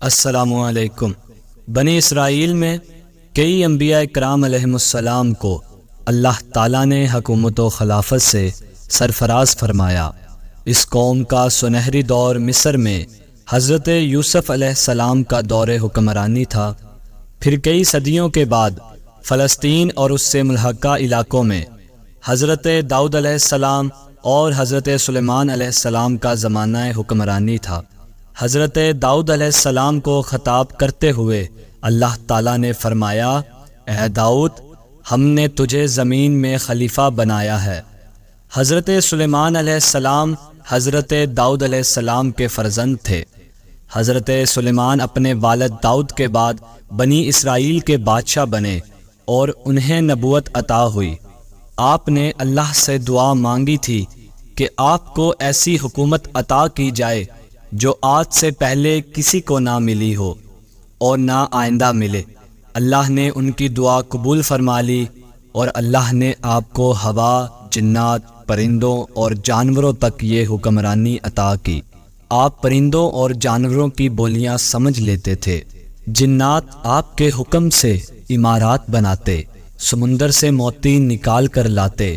السلام علیکم۔ بنی اسرائیل میں کئی انبیاء کرام علیہم السلام کو اللہ تعالیٰ نے حکومت و خلافت سے سرفراز فرمایا۔ اس قوم کا سنہری دور مصر میں حضرت یوسف علیہ السلام کا دور حکمرانی تھا۔ پھر کئی صدیوں کے بعد فلسطین اور اس سے ملحقہ علاقوں میں حضرت داؤد علیہ السلام اور حضرت سلیمان علیہ السلام کا زمانہ حکمرانی تھا۔ حضرت داؤد علیہ السلام کو خطاب کرتے ہوئے اللہ تعالیٰ نے فرمایا، اے داؤد، ہم نے تجھے زمین میں خلیفہ بنایا ہے۔ حضرت سلیمان علیہ السلام حضرت داؤد علیہ السلام کے فرزند تھے۔ حضرت سلیمان اپنے والد داؤد کے بعد بنی اسرائیل کے بادشاہ بنے اور انہیں نبوت عطا ہوئی۔ آپ نے اللہ سے دعا مانگی تھی کہ آپ کو ایسی حکومت عطا کی جائے جو آج سے پہلے کسی کو نہ ملی ہو اور نہ آئندہ ملے۔ اللہ نے ان کی دعا قبول فرما لی اور اللہ نے آپ کو ہوا، جنات، پرندوں اور جانوروں تک یہ حکمرانی عطا کی۔ آپ پرندوں اور جانوروں کی بولیاں سمجھ لیتے تھے۔ جنات آپ کے حکم سے عمارات بناتے، سمندر سے موتی نکال کر لاتے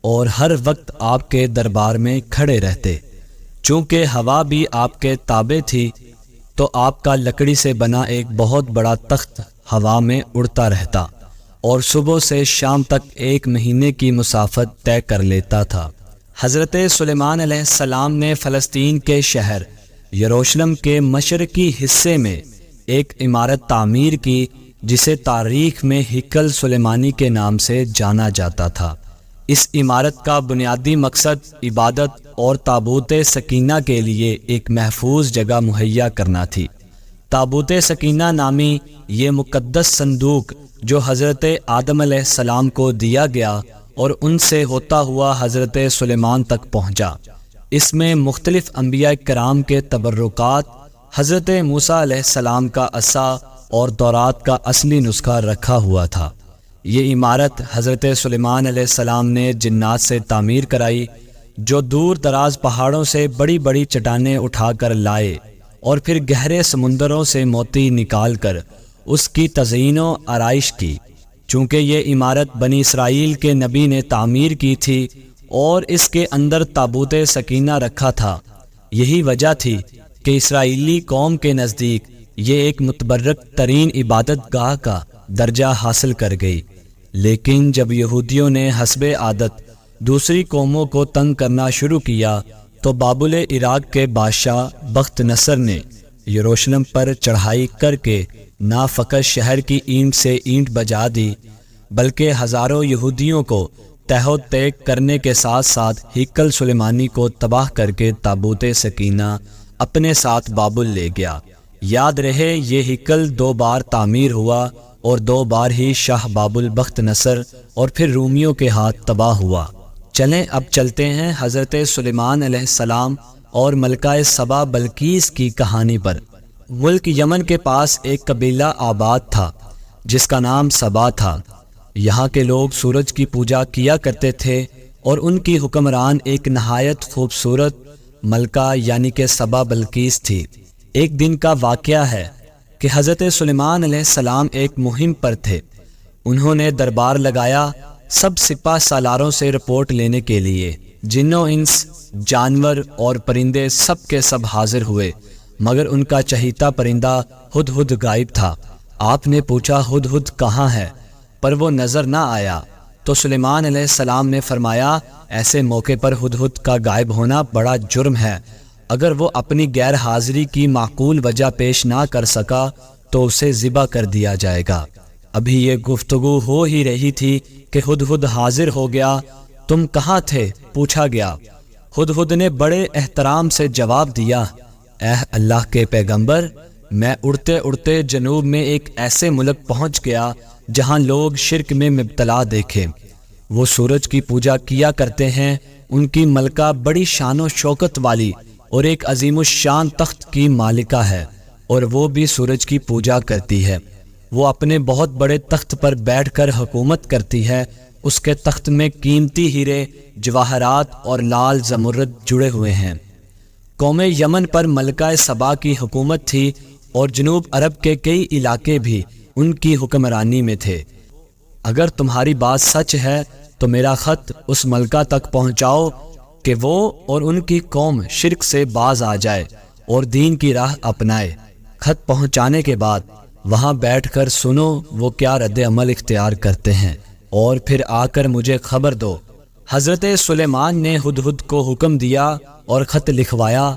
اور ہر وقت آپ کے دربار میں کھڑے رہتے۔ چونکہ ہوا بھی آپ کے تابع تھی تو آپ کا لکڑی سے بنا ایک بہت بڑا تخت ہوا میں اڑتا رہتا اور صبح سے شام تک 1 مہینے کی مسافت طے کر لیتا تھا۔ حضرت سلیمان علیہ السلام نے فلسطین کے شہر یروشلم کے مشرقی حصے میں ایک عمارت تعمیر کی جسے تاریخ میں ہیکل سلیمانی کے نام سے جانا جاتا تھا۔ اس عمارت کا بنیادی مقصد عبادت اور تابوت سکینہ کے لیے ایک محفوظ جگہ مہیا کرنا تھی۔ تابوت سکینہ نامی یہ مقدس صندوق جو حضرت آدم علیہ السلام کو دیا گیا اور ان سے ہوتا ہوا حضرت سلیمان تک پہنچا۔ اس میں مختلف انبیاء کرام کے تبرکات، حضرت موسیٰ علیہ السلام کا عصا اور تورات کا اصلی نسخہ رکھا ہوا تھا۔ یہ عمارت حضرت سلیمان علیہ السلام نے جنات سے تعمیر کرائی جو دور دراز پہاڑوں سے بڑی بڑی چٹانیں اٹھا کر لائے اور پھر گہرے سمندروں سے موتی نکال کر اس کی تزئین و آرائش کی۔ چونکہ یہ عمارت بنی اسرائیل کے نبی نے تعمیر کی تھی اور اس کے اندر تابوت سکینہ رکھا تھا، یہی وجہ تھی کہ اسرائیلی قوم کے نزدیک یہ ایک متبرک ترین عبادت گاہ کا درجہ حاصل کر گئی۔ لیکن جب یہودیوں نے حسب عادت دوسری قوموں کو تنگ کرنا شروع کیا تو بابل عراق کے بادشاہ بخت نصر نے یروشلم پر چڑھائی کر کے نہ فقط شہر کی اینٹ سے اینٹ بجا دی بلکہ ہزاروں یہودیوں کو تہ و تیگ کرنے کے ساتھ ساتھ ہیکل سلیمانی کو تباہ کر کے تابوت سکینہ اپنے ساتھ بابل لے گیا۔ یاد رہے یہ ہیکل 2 بار تعمیر ہوا اور 2 بار ہی شاہ بابل بخت نصر اور پھر رومیوں کے ہاتھ تباہ ہوا۔ چلیں اب چلتے ہیں حضرت سلیمان علیہ السلام اور ملکہ سبا بلقیس کی کہانی پر۔ ملک یمن کے پاس ایک قبیلہ آباد تھا جس کا نام سبا تھا۔ یہاں کے لوگ سورج کی پوجا کیا کرتے تھے اور ان کی حکمران ایک نہایت خوبصورت ملکہ یعنی کہ سبا بلقیس تھی۔ ایک دن کا واقعہ ہے کہ حضرت سلیمان علیہ السلام ایک مہم پر تھے۔ انہوں نے دربار لگایا سب سپہ سالاروں سے رپورٹ لینے کے لیے۔ جن و انس، جانور اور پرندے سب کے سب حاضر ہوئے مگر ان کا چہیتا پرندہ ہدہد غائب تھا۔ آپ نے پوچھا ہدہد کہاں ہے، پر وہ نظر نہ آیا تو سلیمان علیہ السلام نے فرمایا، ایسے موقع پر ہدہد کا غائب ہونا بڑا جرم ہے۔ اگر وہ اپنی غیر حاضری کی معقول وجہ پیش نہ کر سکا تو اسے ذبح کر دیا جائے گا۔ ابھی یہ گفتگو ہو ہی رہی تھی کہ ہدہد حاضر ہو گیا۔ تم کہاں تھے؟ پوچھا گیا۔ ہدہد نے بڑے احترام سے جواب دیا، اے اللہ کے پیغمبر، میں اڑتے اڑتے جنوب میں ایک ایسے ملک پہنچ گیا جہاں لوگ شرک میں مبتلا دیکھے۔ وہ سورج کی پوجا کیا کرتے ہیں، ان کی ملکہ بڑی شان و شوکت والی اور ایک عظیم الشان تخت کی مالکہ ہے اور وہ بھی سورج کی پوجا کرتی ہے۔ وہ اپنے بہت بڑے تخت پر بیٹھ کر حکومت کرتی ہے۔ اس کے تخت میں قیمتی ہیرے، جواہرات اور لال زمرد جڑے ہوئے ہیں۔ قوم یمن پر ملکہ سبا کی حکومت تھی اور جنوب عرب کے کئی علاقے بھی ان کی حکمرانی میں تھے۔ اگر تمہاری بات سچ ہے تو میرا خط اس ملکہ تک پہنچاؤ کہ وہ اور ان کی قوم شرک سے باز آ جائے اور دین کی راہ اپنائے۔ خط پہنچانے کے بعد وہاں بیٹھ کر سنو وہ کیا رد عمل اختیار کرتے ہیں، اور پھر آ کر مجھے خبر دو۔ حضرت سلیمان نے ہدہد کو حکم دیا اور خط لکھوایا۔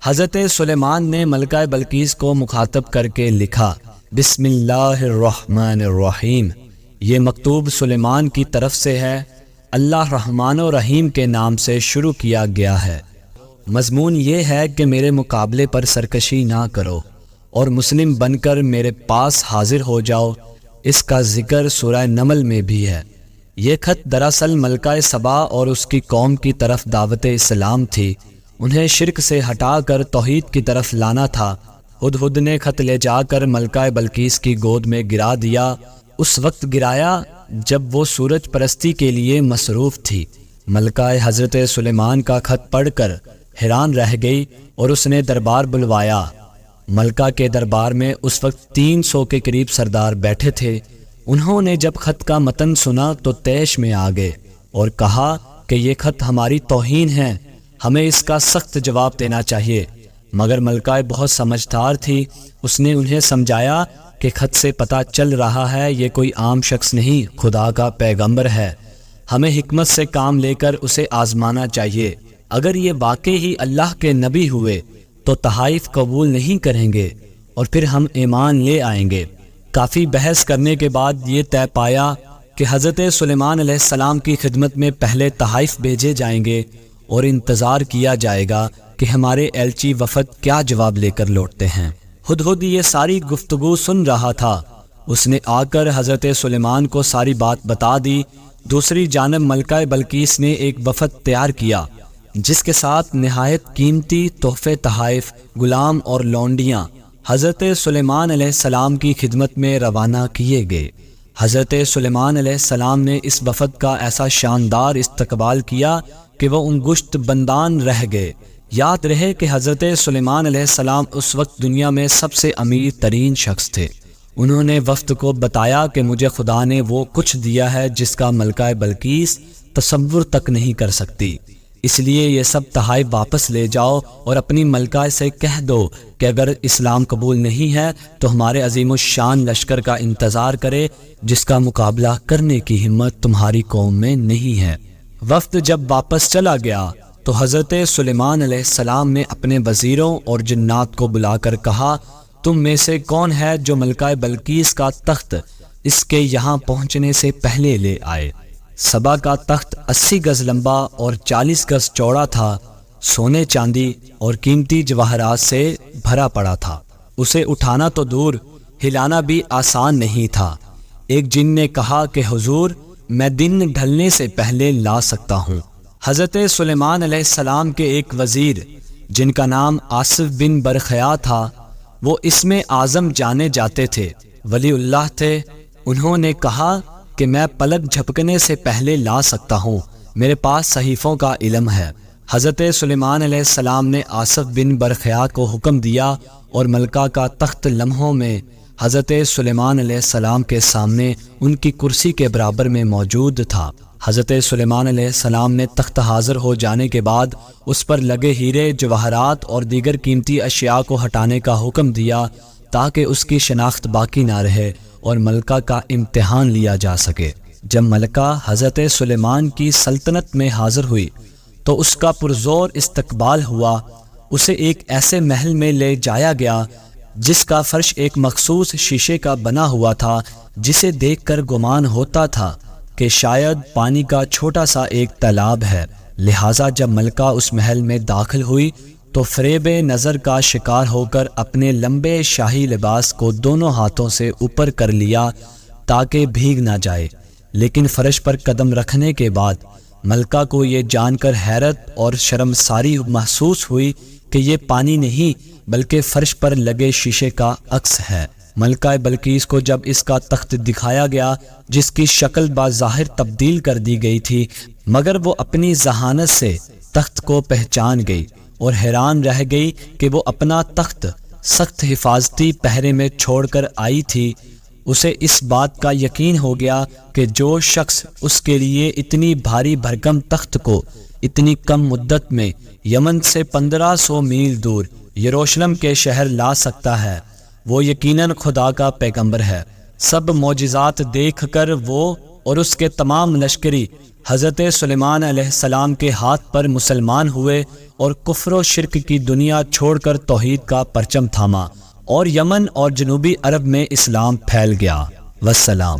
حضرت سلیمان نے ملکہ بلقیس کو مخاطب کر کے لکھا، بسم اللہ الرحمن الرحیم۔ یہ مکتوب سلیمان کی طرف سے ہے، اللہ رحمان و رحیم کے نام سے شروع کیا گیا ہے۔ مضمون یہ ہے کہ میرے مقابلے پر سرکشی نہ کرو اور مسلم بن کر میرے پاس حاضر ہو جاؤ۔ اس کا ذکر سورہ نمل میں بھی ہے۔ یہ خط دراصل ملکہ سبا اور اس کی قوم کی طرف دعوت اسلام تھی، انہیں شرک سے ہٹا کر توحید کی طرف لانا تھا۔ ہدہد نے خط لے جا کر ملکہ بلقیس کی گود میں گرا دیا۔ اس وقت گرایا جب وہ سورج پرستی کے لیے مصروف تھی۔ ملکہ حضرت سلیمان کا خط پڑھ کر حیران رہ گئی اور اس نے دربار بلوایا۔ ملکہ کے دربار میں اس وقت 300 کے قریب سردار بیٹھے تھے۔ انہوں نے جب خط کا متن سنا تو طیش میں آ گئے اور کہا کہ یہ خط ہماری توہین ہے، ہمیں اس کا سخت جواب دینا چاہیے۔ مگر ملکہ بہت سمجھدار تھی، اس نے انہیں سمجھایا کہ خط سے پتہ چل رہا ہے یہ کوئی عام شخص نہیں، خدا کا پیغمبر ہے، ہمیں حکمت سے کام لے کر اسے آزمانا چاہیے۔ اگر یہ واقعی ہی اللہ کے نبی ہوئے تو تحائف قبول نہیں کریں گے اور پھر ہم ایمان لے آئیں گے۔ کافی بحث کرنے کے بعد یہ طے پایا کہ حضرت سلیمان علیہ السلام کی خدمت میں پہلے تحائف بھیجے جائیں گے اور انتظار کیا جائے گا کہ ہمارے ایلچی وفد کیا جواب لے کر لوٹتے ہیں۔ ہدہد یہ ساری گفتگو سن رہا تھا، اس نے آ کر حضرت سلیمان کو ساری بات بتا دی۔ دوسری جانب ملکہ بلقیس نے ایک وفد تیار کیا جس کے ساتھ نہایت قیمتی تحفے، تحائف، غلام اور لونڈیاں حضرت سلیمان علیہ السلام کی خدمت میں روانہ کیے گئے۔ حضرت سلیمان علیہ السلام نے اس وفد کا ایسا شاندار استقبال کیا کہ وہ انگشت بندان رہ گئے۔ یاد رہے کہ حضرت سلیمان علیہ السلام اس وقت دنیا میں سب سے امیر ترین شخص تھے۔ انہوں نے وفد کو بتایا کہ مجھے خدا نے وہ کچھ دیا ہے جس کا ملکہ بلقیس تصور تک نہیں کر سکتی، اس لیے یہ سب تحائف واپس لے جاؤ اور اپنی ملکہ سے کہہ دو کہ اگر اسلام قبول نہیں ہے تو ہمارے عظیم الشان لشکر کا انتظار کرے جس کا مقابلہ کرنے کی ہمت تمہاری قوم میں نہیں ہے۔ وفد جب واپس چلا گیا تو حضرت سلیمان علیہ السلام نے اپنے وزیروں اور جنات کو بلا کر کہا، تم میں سے کون ہے جو ملکہ بلقیس کا تخت اس کے یہاں پہنچنے سے پہلے لے آئے؟ سبا کا تخت 80 گز لمبا اور 40 گز چوڑا تھا، سونے چاندی اور قیمتی جواہرات سے بھرا پڑا تھا۔ اسے اٹھانا تو دور، ہلانا بھی آسان نہیں تھا۔ ایک جن نے کہا کہ حضور میں دن ڈھلنے سے پہلے لا سکتا ہوں۔ حضرت سلیمان علیہ السلام کے ایک وزیر جن کا نام آصف بن برخیا تھا، وہ اسم اعظم جانے جاتے تھے، ولی اللہ تھے۔ انہوں نے کہا کہ میں پلک جھپکنے سے پہلے لا سکتا ہوں، میرے پاس صحیفوں کا علم ہے۔ حضرت سلیمان علیہ السلام نے آصف بن برخیا کو حکم دیا اور ملکہ کا تخت لمحوں میں حضرت سلیمان علیہ السلام کے سامنے ان کی کرسی کے برابر میں موجود تھا۔ حضرت سلیمان علیہ السلام نے تخت حاضر ہو جانے کے بعد اس پر لگے ہیرے، جواہرات اور دیگر قیمتی اشیاء کو ہٹانے کا حکم دیا تاکہ اس کی شناخت باقی نہ رہے اور ملکہ کا امتحان لیا جا سکے۔ جب ملکہ حضرت سلیمان کی سلطنت میں حاضر ہوئی تو اس کا پرزور استقبال ہوا۔ اسے ایک ایسے محل میں لے جایا گیا جس کا فرش ایک مخصوص شیشے کا بنا ہوا تھا، جسے دیکھ کر گمان ہوتا تھا کہ شاید پانی کا چھوٹا سا ایک تالاب ہے۔ لہٰذا جب ملکہ اس محل میں داخل ہوئی تو فریب نظر کا شکار ہو کر اپنے لمبے شاہی لباس کو دونوں ہاتھوں سے اوپر کر لیا تاکہ بھیگ نہ جائے، لیکن فرش پر قدم رکھنے کے بعد ملکہ کو یہ جان کر حیرت اور شرمساری محسوس ہوئی کہ یہ پانی نہیں بلکہ فرش پر لگے شیشے کا عکس ہے۔ ملکہ بلقیس کو جب اس کا تخت دکھایا گیا جس کی شکل بظاہر تبدیل کر دی گئی تھی، مگر وہ اپنی ذہانت سے تخت کو پہچان گئی اور حیران رہ گئی کہ وہ اپنا تخت سخت حفاظتی پہرے میں چھوڑ کر آئی تھی، اسے اس بات کا یقین ہو گیا کہ جو شخص اس کے لیے اتنی بھاری بھرکم تخت کو اتنی کم مدت میں یمن سے 1500 میل دور یروشلم کے شہر لا سکتا ہے، وہ یقیناً خدا کا پیغمبر ہے۔ سب معجزات دیکھ کر وہ اور اس کے تمام لشکری حضرت سلیمان علیہ السلام کے ہاتھ پر مسلمان ہوئے اور کفر و شرک کی دنیا چھوڑ کر توحید کا پرچم تھاما، اور یمن اور جنوبی عرب میں اسلام پھیل گیا۔ والسلام۔